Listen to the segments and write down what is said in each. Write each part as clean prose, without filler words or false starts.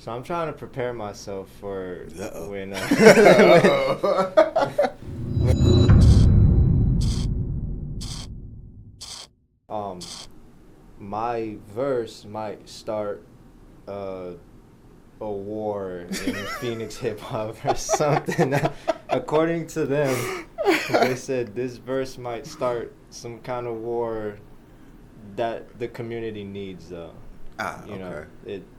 So I'm trying to prepare myself for when um my verse might start uh, a war in Phoenix hip hop or something. According to them, they said this verse might start some kind of war that the community needs, though. You know,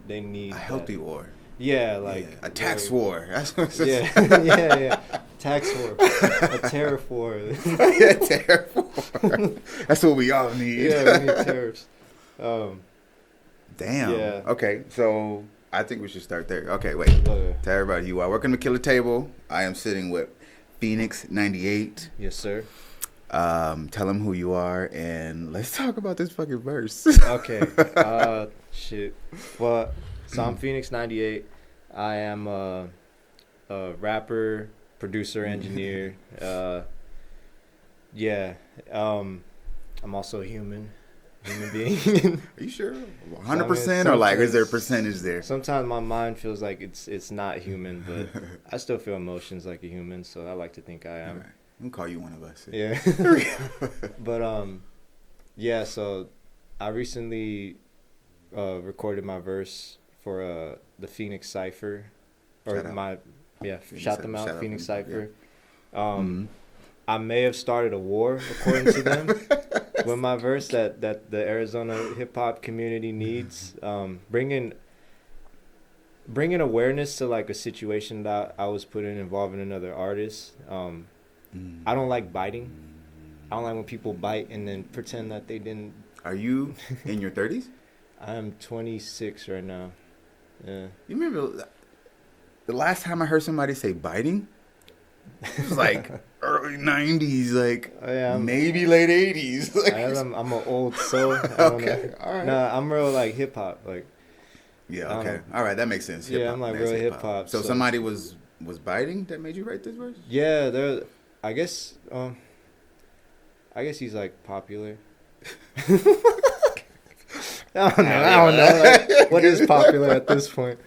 they need a healthy war. Yeah, like a tax war. That's what yeah, yeah. Tax war, a tariff war. Yeah, tariff war. That's what we all need. Yeah, we need tariffs. Damn. Yeah. Okay, so I think we should start there. Okay, wait. Tell everybody you are working the Killa table. I am sitting with PHX98. Yes, sir. Tell them who you are and let's talk about this fucking verse. Okay. Shit. Well, so I'm PHX98. I am a rapper, producer, engineer. Yeah. I'm also a human being. Are you sure? 100% or like is there a percentage there? Sometimes my mind feels like it's not human, but I still feel emotions like a human, so I like to think I am. Right. We'll call you one of us. Yeah. But yeah, so I recently recorded my verse for the Phoenix Cypher, or shout them out, Phoenix Cypher. Yeah. I may have started a war, according to them, with my verse that the Arizona hip hop community needs. Bringing awareness to like a situation that I was put in involving another artist. I don't like biting. I don't like when people bite and then pretend that they didn't. Are you in your 30s? I'm 26 right now. Yeah. You remember the last time I heard somebody say biting? It was like early 90s, like maybe late 80s. Like, I'm an old soul. Okay, all right. Nah, I'm real like hip hop. Like. Yeah. Okay. All right. That makes sense. Hip-hop, I'm like real hip hop. So somebody was biting that made you write this verse? Yeah. I guess he's like popular. I don't know. Like, what is popular at this point?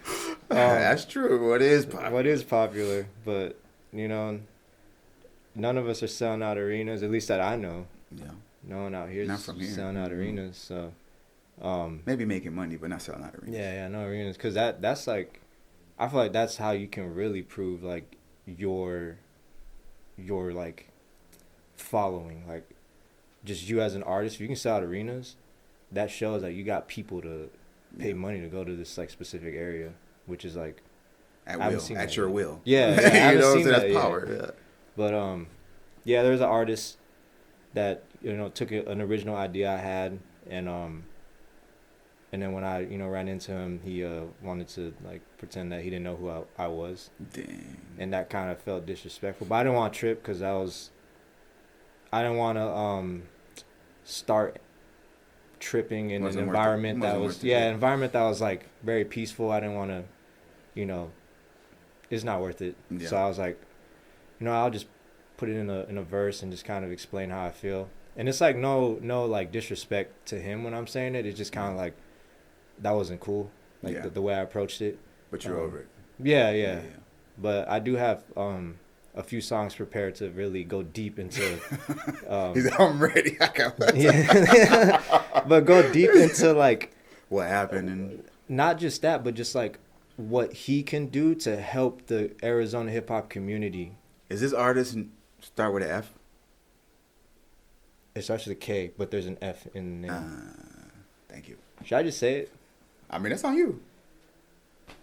That's true. What is popular? But you know, none of us are selling out arenas. At least that I know. Yeah. No one out here is selling out arenas. So maybe making money, but not selling out arenas. Yeah, no arenas. Because that's like, I feel like that's how you can really prove like your like following, like just you as an artist. If you can sell out arenas, that shows that you got people to pay money to go to this like specific area, which is like at your will. Yeah, you know, that's power. Yeah. But yeah, there's an artist that took an original idea I had, and then when I ran into him, he wanted to like pretend that he didn't know who I was. Dang. And that kind of felt disrespectful. But I didn't want to trip because I didn't want to start tripping in an environment that was like very peaceful. I didn't want to, it's not worth it. Yeah. So I was like, I'll just put it in a verse and just kind of explain how I feel. And it's like no like disrespect to him when I'm saying it. It's just kind of like that wasn't cool, like the way I approached it. But you're over it. Yeah. But I do have a few songs prepared to really go deep into. I'm ready. I got my yeah, but go deep into like what happened and not just that, but just like what he can do to help the Arizona hip hop community. Is this artist start with an F? It starts with a K, but there's an F in the name. Thank you. Should I just say it? I mean, that's on you.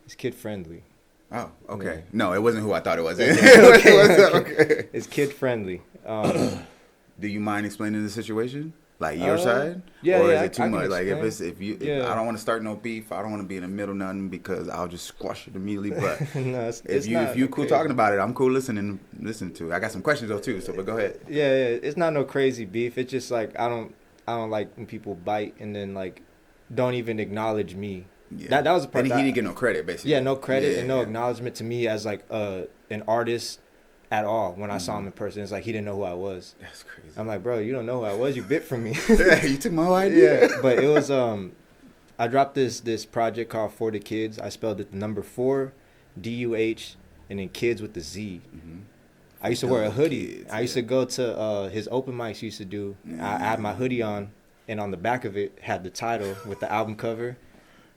It's kid friendly. Oh, okay. Yeah. No, it wasn't who I thought it was. Okay. It's kid friendly. Do you mind explaining the situation? Like your side? Yeah, or is it too much? Like if I don't want to start no beef, I don't want to be in the middle nothing because I'll just squash it immediately. But no, if you cool talking about it, I'm cool listening to it. I got some questions though too, but go ahead. Yeah, it's not no crazy beef. It's just like I don't like when people bite and then like don't even acknowledge me. Yeah. That was the part. And he didn't get no credit, basically. Yeah, no credit and no acknowledgement to me as like an artist at all. When I saw him in person, it's like he didn't know who I was. That's crazy. I'm like, bro, you don't know who I was. You bit from me. Yeah, you took my whole idea. Yeah, but it was I dropped this project called For the Kids. I spelled it the number 4, DUH, and then kids with the Z. Mm-hmm. I used to wear a hoodie. Kids, I used to go to his open mics he used to do. I had my hoodie on, and on the back of it had the title with the album cover.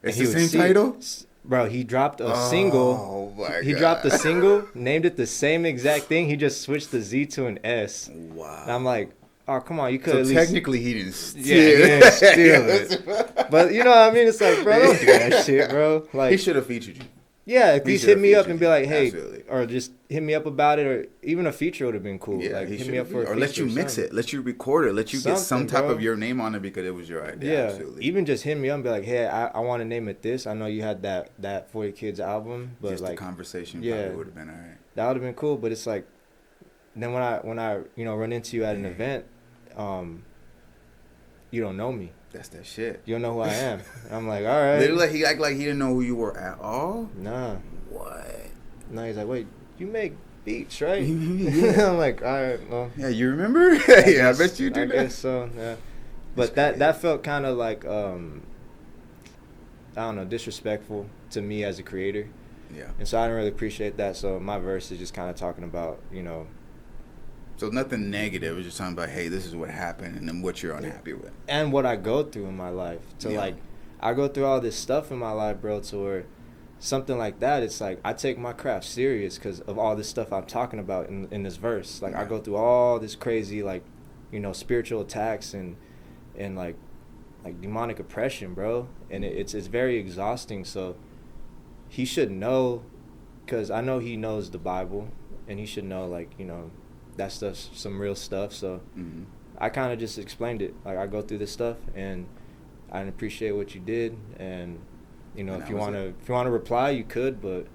It's the same title? Bro, he dropped a single. Oh, my God. He dropped a single, named it the same exact thing. He just switched the Z to an S. Wow. And I'm like, oh, come on, you could at least... technically he didn't steal it. Yeah, he didn't steal it. But you know what I mean? It's like, bro, don't do that shit, bro. Like, he should have featured you. Yeah, at least hit me up and be like, hey, absolutely. Or just hit me up about it, or even a feature would have been cool. Yeah, like, hit me up for a or let you mix it, let you record it, let you get some type of your name on it because it was your idea. Yeah, absolutely. Even just hit me up and be like, hey, I want to name it this. I know you had that For the Kids album, but just like the conversation probably would have been all right. That would have been cool, but it's like, then when I run into you at an event, you don't know me. That's that shit. You don't know who I am. I'm like, all right. Literally, he act like he didn't know who you were at all. Nah. What? No, he's like, wait, you make beats, right? Yeah. I'm like, all right, well. Yeah, you remember? I bet you do. I guess so. Yeah. But that felt kind of like I don't know, disrespectful to me as a creator. Yeah. And so I didn't really appreciate that. So my verse is just kind of talking about, So nothing negative. It's just talking about, hey, this is what happened, and then what you're unhappy with. And what I go through in my life. I go through all this stuff in my life, bro, to where something like that, it's like I take my craft serious because of all this stuff I'm talking about in this verse. Like, I go through all this crazy, like, spiritual attacks and like demonic oppression, bro. And it's very exhausting. So he should know, because I know he knows the Bible, and he should know, like, that stuff's some real stuff. So I kind of just explained it. Like, I go through this stuff, and I appreciate what you did. And, if you want to reply, you could. But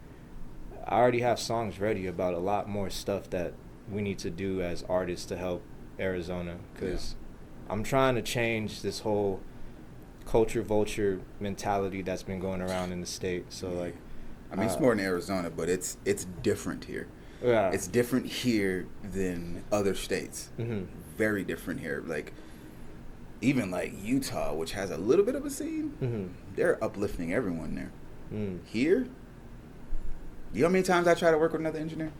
I already have songs ready about a lot more stuff that we need to do as artists to help Arizona. Because I'm trying to change this whole culture vulture mentality that's been going around in the state. So, like, I mean, it's more in Arizona, but it's different here. Yeah. It's different here than other states. Mm-hmm. Very different here. Like, even like Utah, which has a little bit of a scene, they're uplifting everyone there. Here, you know how many times I try to work with another engineer?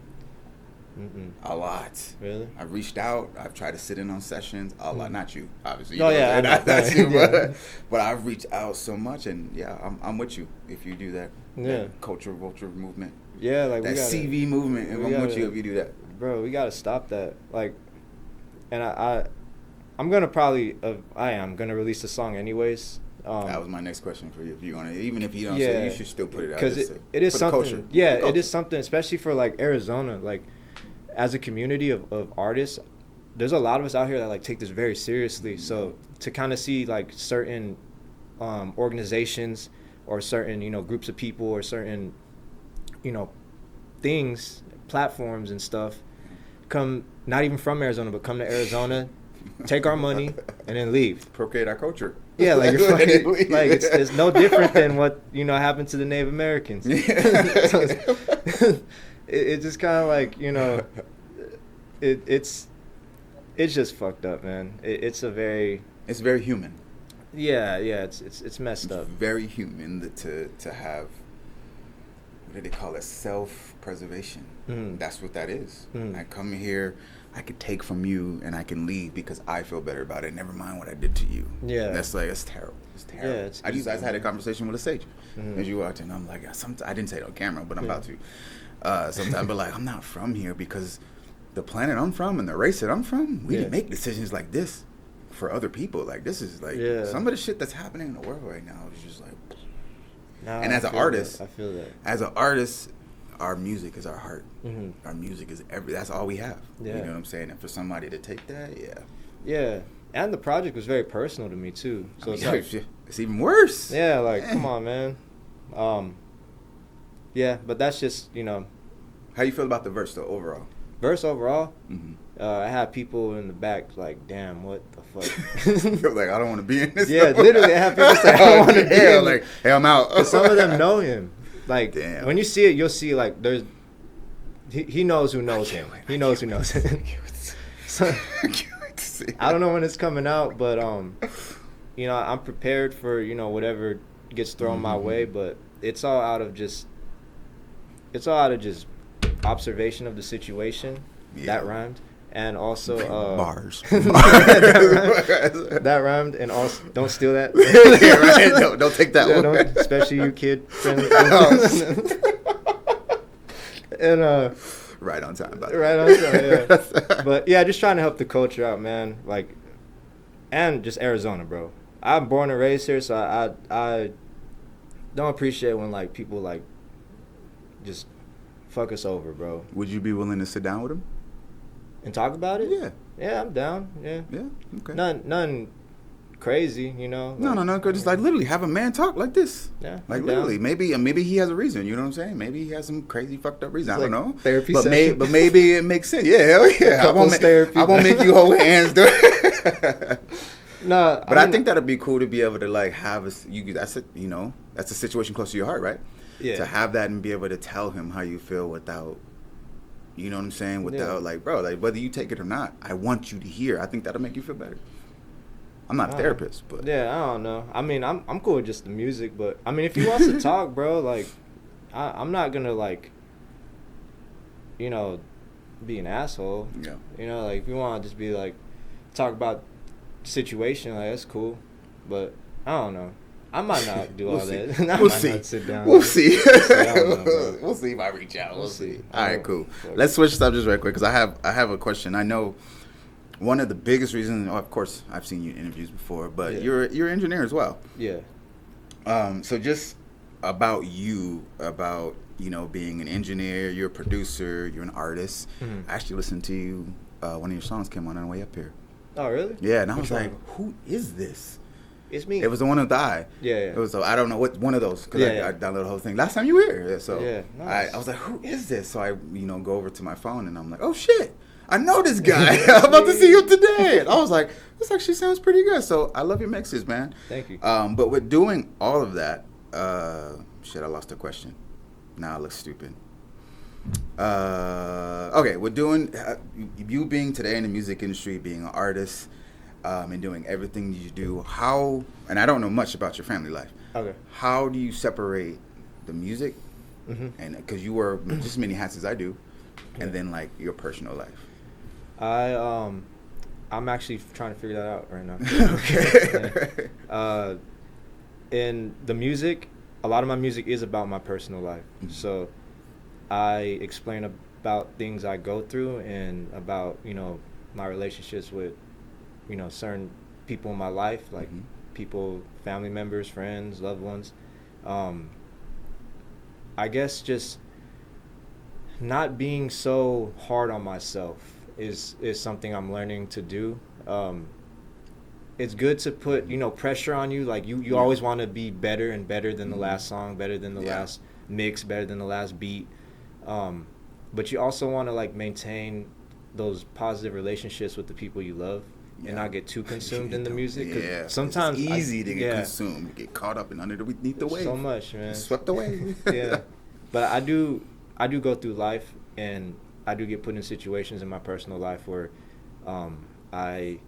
A lot. Really? I've reached out. I've tried to sit in on sessions. A lot. Not you, obviously. Not you, but I've reached out so much, and I'm with you if you do that. Yeah. That culture vulture movement. Yeah, like that CV movement. And I'm with you if you do that. Bro, we gotta stop that. Like, and I'm gonna probably I am gonna release the song anyways. That was my next question for you. If you want to, even if you don't say, you should still put it out. Because it is something. It is something, especially for like Arizona. Like, as a community of artists, there's a lot of us out here that like take this very seriously. So to kind of see like certain organizations or certain groups of people or certain things, platforms and stuff come not even from Arizona, but come to Arizona, take our money, and then leave. Appropriate our culture. Yeah, like you're fucking, like it's no different than what happened to the Native Americans. So it's just kind of like it's just fucked up, man. It's very human. Yeah, it's messed up. Very human to have. What do they call it? Self-preservation. That's what that is. I come here, I could take from you, and I can leave because I feel better about it. Never mind what I did to you. Yeah, that's terrible. It's terrible. Yeah, I had a conversation with a sage as you walked in. I'm like, I didn't say it on camera, but I'm about to. Sometimes, but like, I'm not from here because the planet I'm from and the race that I'm from, we didn't make decisions like this for other people. Like, this is like some of the shit that's happening in the world right now is just like. And as an artist, I feel that. As an artist, our music is our heart. Our music is that's all we have. Yeah. You know what I'm saying? And for somebody to take that, yeah. And the project was very personal to me too. So it's even worse. Yeah, like come on, man. Yeah, but that's just How you feel about the verse though overall? Verse overall, I had people in the back like, "Damn, what the fuck?" Like, I don't want to be in this. Yeah, literally, I have people say, "I don't want to be in." Like, hey, I'm out. Some of them know him. Like, when you see it, you'll see like there's. He knows who knows him. He knows who knows him. So, I don't know when it's coming out, but I'm prepared for whatever gets thrown my way, but it's all out of just observation of the situation. That rhymed. And also bars. That rhymed, and also don't steal that. Yeah, right. Don't take that one. Especially you kid friendly. And right on time. Right on time. Yeah. But yeah, just trying to help the culture out, man. Like, and just Arizona, bro. I'm born and raised here, so I don't appreciate when like people like just fuck us over, bro. Would you be willing to sit down with him and talk about it? Yeah. Yeah, I'm down. Yeah. Yeah. Okay. Nothing crazy, you know. Like, no. Just like literally have a man talk like this. Yeah. Like literally, maybe he has a reason. You know what I'm saying? Maybe he has some crazy fucked up reason. It's I don't know. Therapy but session. but maybe it makes sense. Yeah, hell yeah. I won't make you hold hands. No, but I think that'd be cool to be able to like have that's a situation close to your heart, right? Yeah. To have that and be able to tell him how you feel without, you know what I'm saying? Without like, bro, like whether you take it or not, I want you to hear. I think that'll make you feel better. I'm not a therapist, but yeah, I don't know. I mean, I'm cool with just the music, but I mean, if he wants to talk, bro, like, I'm not gonna like, you know, be an asshole. Yeah. You know, like if you want to just be like, talk about the situation, like that's cool, but I don't know. I might not do all that. I might not sit down. We'll see. Know, we'll see if I reach out. We'll see. All right, cool. Okay. Let's switch subjects right quick because I have a question. I know one of the biggest reasons. Of course, I've seen you in interviews before, but you're an engineer as well. Yeah. So just about you, being an engineer, you're a producer, you're an artist. Mm-hmm. I actually listened to you. One of your songs came on the way up here. Oh, really? Yeah, and I was like, who is this? It's me. It was the one with the eye. Yeah. It was, I don't know what one of those, because I downloaded the whole thing. Last time you were here. So yeah, nice. I was like, who is this? So I, go over to my phone and I'm like, oh shit, I know this guy. I'm about to see him today. And I was like, this actually sounds pretty good. So I love your mixes, man. Thank you. But with doing all of that, shit, I lost the question. Now I look stupid. Okay, we're doing, you being today in the music industry, being an artist, and doing everything you do, how, and I don't know much about your family life. Okay. How do you separate the music, and because you wear just as many hats as I do, and then like your personal life? I'm actually trying to figure that out right now. Okay. Yeah. In the music, a lot of my music is about my personal life. So I explain about things I go through and about, my relationships with, certain people in my life, like people, family members, friends, loved ones. I guess just not being so hard on myself is something I'm learning to do. It's good to put, pressure on you. Like you always want to be better and better than the last song, better than the last mix, better than the last beat. But you also want to like maintain those positive relationships with the people you love and not get too consumed in the music. 'Cause sometimes it's easy to get consumed, to get caught up and underneath the wave. So much, man. Swept away. Yeah. But I do go through life, and I do get put in situations in my personal life where I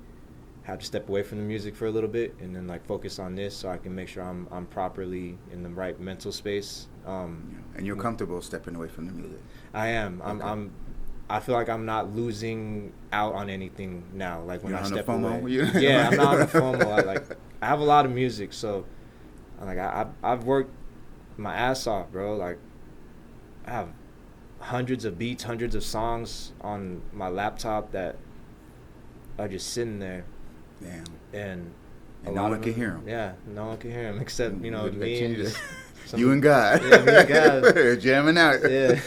have to step away from the music for a little bit and then like focus on this so I can make sure I'm properly in the right mental space. And you're comfortable stepping away from the music. I am. Okay. I feel like I'm not losing out on anything now. Like when I step away. Yeah, I'm not on the FOMO. I have a lot of music, so I've worked my ass off, bro. Like I have hundreds of beats, hundreds of songs on my laptop that are just sitting there. Damn. And no one can hear them. Yeah, no one can hear them except me and you and God. Yeah, me and God. Jamming out. Yeah.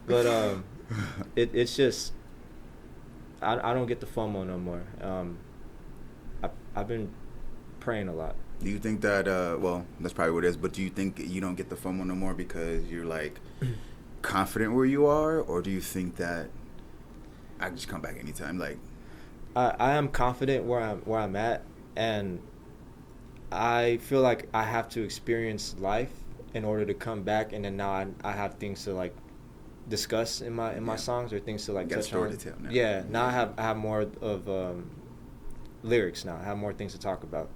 But it's just I don't get the FOMO no more. I've been praying a lot. Do you think that well, that's probably what it is, but do you think you don't get the FOMO no more because you're like confident where you are, or do you think that I can just come back anytime? Like I am confident where I'm at, and I feel like I have to experience life in order to come back, and then now I have things to like discuss in my songs, or things to like touch on. Now. Yeah, now I have more of lyrics now. I have more things to talk about.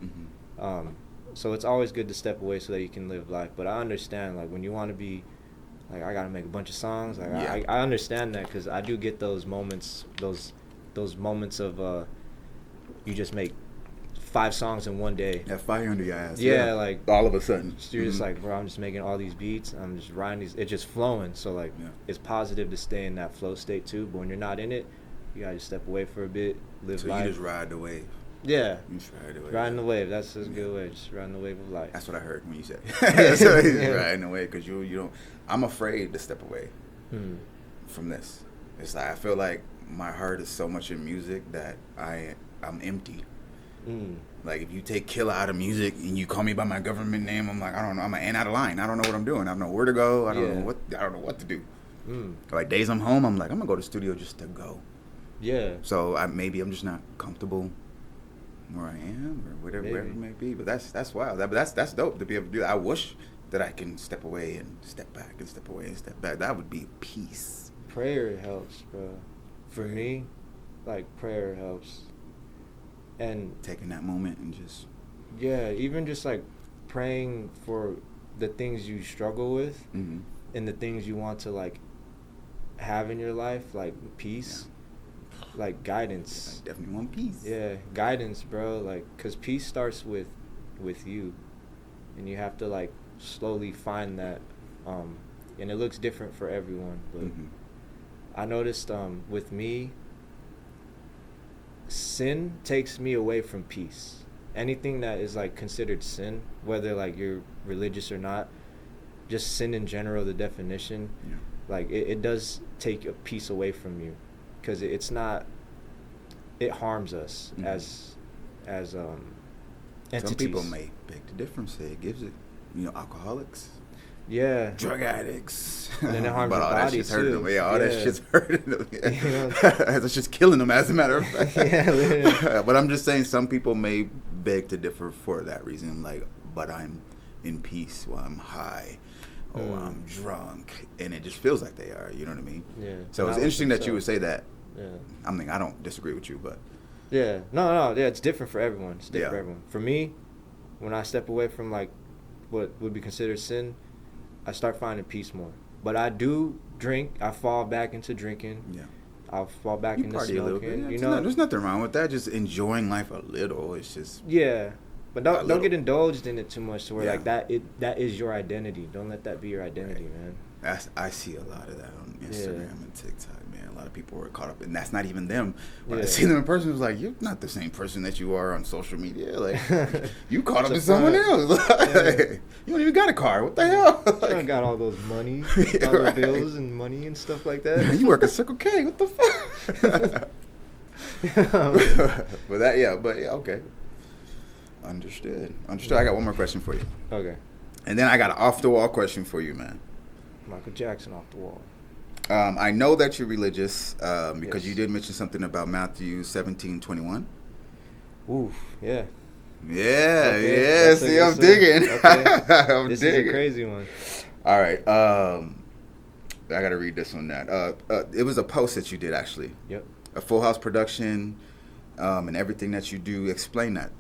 So it's always good to step away so that you can live life. But I understand, like, when you want to be, like, I got to make a bunch of songs. Like, yeah. I understand that because I do get those moments, those moments of you just make 5 songs in one day. Yeah, fire under your ass. Yeah, like all of a sudden. You're just like, bro, I'm just making all these beats. I'm just writing these. It's just flowing. So, like, it's positive to stay in that flow state, too. But when you're not in it, you got to step away for a bit, live life. So you just ride the wave. Yeah. You just ride the wave. Riding the wave. That's a good way. Just riding the wave of life. That's what I heard when you said it. So he's riding the wave because you don't. I'm afraid to step away from this. It's like I feel like my heart is so much in music that I'm empty. Like if you take Killa out of music and you call me by my government name, I'm like, I don't know, I'm an ant out of line. I don't know what I'm doing. I don't know where to go. I don't know what to do. Like days I'm home, I'm like, I'm gonna go to the studio just to go. Yeah. So maybe I'm just not comfortable where I am or whatever it may be. But that's wild. But that's dope to be able to do that. I wish that I can step away and step back and step away and step back. That would be peace. Prayer helps, bro. For me, like, prayer helps. And taking that moment and just even just like praying for the things you struggle with and the things you want to like have in your life, like peace, like guidance. I definitely want peace. Yeah, guidance, bro. Like, cause peace starts with you, and you have to like slowly find that. And it looks different for everyone, but I noticed with me, sin takes me away from peace. Anything that is like considered sin, whether like you're religious or not, just sin in general, the definition, like it does take a peace away from you, because it harms us as entities. Some people may beg the difference. Say it gives it, alcoholics. Yeah. Drug addicts. And then it harms your body too. All that shit's hurting them. It's just killing them, as a matter of fact. Yeah, but I'm just saying some people may beg to differ for that reason. Like, but I'm in peace while I'm high. Or I'm drunk. And it just feels like they are. You know what I mean? Yeah. So it's interesting that you would say that. Yeah. I mean, I don't disagree with you, but. Yeah. No. Yeah, it's different for everyone. It's different for everyone. For me, when I step away from, like, what would be considered sin, I start finding peace more. But I do drink. I fall back into drinking. Yeah. I'll fall back into smoking. There's nothing wrong with that. Just enjoying life a little. It's just. Yeah. But don't get indulged in it too much to where like that is your identity. Don't let that be your identity, man. I see a lot of that on Instagram and TikTok, man. A lot of people are caught up, and that's not even them. When I see them in person, it's like, you're not the same person that you are on social media. Like, you caught up in someone else. You don't even got a car. What the hell? You don't got all those money, dollar bills and money and stuff like that. You work at Circle K. What the fuck? Okay. Understood. I got one more question for you. Okay. And then I got an off-the-wall question for you, man. Michael Jackson off the wall. I know that you're religious because you did mention something about Matthew 17:21. Ooh, yeah. Yeah, okay. Yeah. See, I'm digging. Okay. This is a crazy one. All right. I got to read this one. It was a post that you did, actually. Yep. A Full House production and everything that you do. Explain that.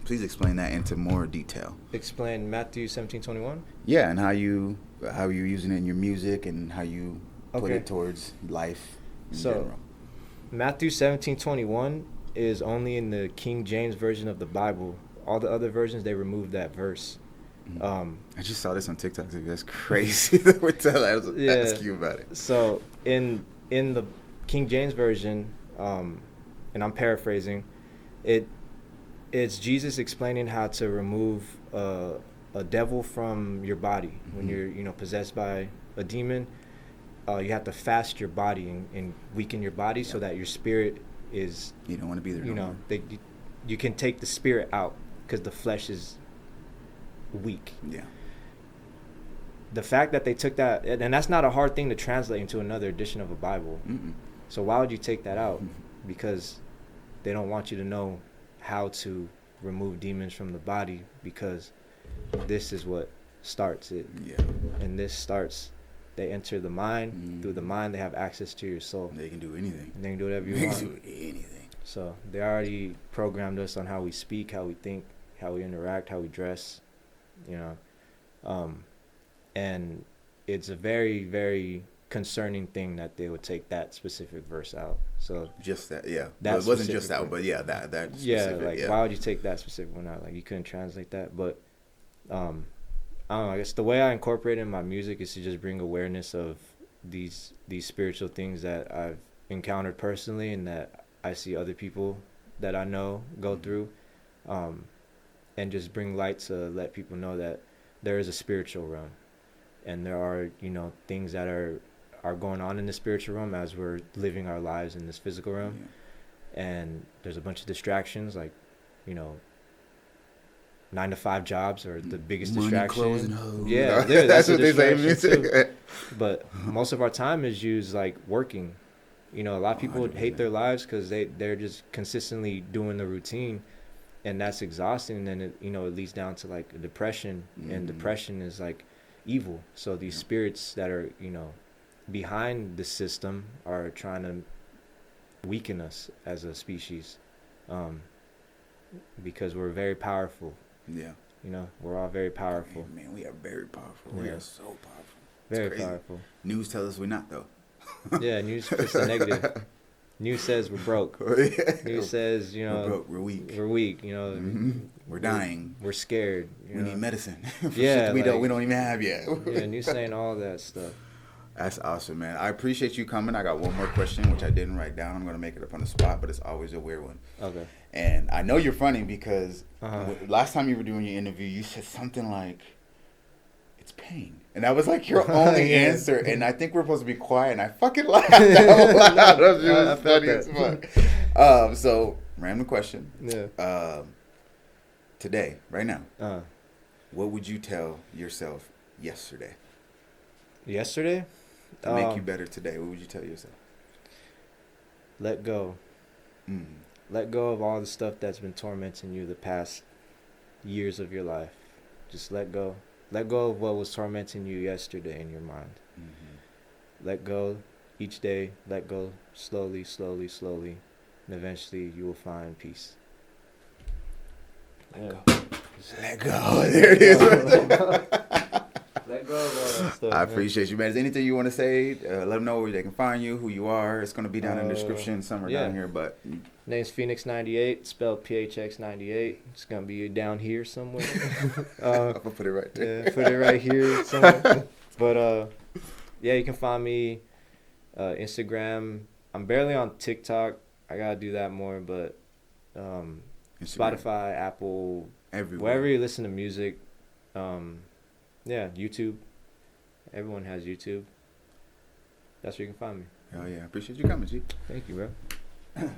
Please explain that into more detail. Explain Matthew 17:21? Yeah, and how you're using it in your music and how you put it towards life in general. Matthew 17:21 is only in the King James version of the Bible. All the other versions, they removed that verse. I just saw this on TikTok. That's crazy. I was asking you about it. So in the King James version, and I'm paraphrasing, it's Jesus explaining how to remove a devil from your body. When you're possessed by a demon, you have to fast your body and weaken your body so that your spirit is. You don't want to be there. You can take the spirit out because the flesh is weak. Yeah. The fact that they took that, and that's not a hard thing to translate into another edition of a Bible. So why would you take that out? Because they don't want you to know how to remove demons from the body, because this is what starts it. Yeah. And this starts, they enter the mind. Through the mind, they have access to your soul. They can do anything. And they can do whatever you want. They can do anything. So they already programmed us on how we speak, how we think, how we interact, how we dress, you know. And it's a very, very concerning thing that they would take that specific verse out. So just that, yeah. That it wasn't just that, but yeah, that specific, yeah, like why would you take that specific one out? Like you couldn't translate that. But I don't know, I guess the way I incorporate it in my music is to just bring awareness of these spiritual things that I've encountered personally and that I see other people that I know go through, and just bring light to let people know that there is a spiritual realm, and there are, you know, things that are going on in the spiritual realm as we're living our lives in this physical realm. Yeah. And there's a bunch of distractions, like, you know, 9-to-5 jobs are the biggest money, distraction. Clothes, and hoes. Yeah, that's what they say. But most of our time is used like working. You know, a lot of people 100%. hate their lives because they're just consistently doing the routine, and that's exhausting. And then it leads down to like depression, and depression is like evil. So these spirits that are, you know, behind the system are trying to weaken us as a species, because we're very powerful. Yeah. You know, we're all very powerful. Man, we are very powerful. Yeah. We are so powerful. Very powerful. News tells us we're not, though. Yeah, news puts the negative. News says we're broke. News says, you know, we're broke. We're weak. We're weak. You know, we're dying. We're scared. We need medicine. Yeah, we don't even have yet. Yeah, news saying all that stuff. That's awesome, man. I appreciate you coming. I got one more question, which I didn't write down. I'm going to make it up on the spot, but it's always a weird one. Okay. And I know you're funny because last time you were doing your interview, you said something like, it's pain. And that was like your only answer. And I think we're supposed to be quiet, and I fucking laughed out loud. It was funny as fuck. So, random question. Yeah. Today, right now, what would you tell yourself yesterday? Yesterday? To make you better today, what would you tell yourself? Let go. Let go of all the stuff that's been tormenting you the past years of your life. Just let go. Let go of what was tormenting you yesterday in your mind. Let go each day. Let go slowly, slowly, slowly. And eventually you will find peace. Let go. Let go. There it is. Let go of all that stuff. I appreciate you, man. Is there anything you want to say? Let them know where they can find you, who you are. It's going to be down in the description somewhere down here. But name's PHX98, spelled PHX98. It's going to be down here somewhere. I'm going to put it right there. Yeah, put it right here somewhere. But, yeah, you can find me Instagram. I'm barely on TikTok. I got to do that more. But Spotify, Apple, everywhere. Wherever you listen to music. Yeah, YouTube. Everyone has YouTube. That's where you can find me. Oh, yeah. I appreciate you coming, G. Thank you, bro.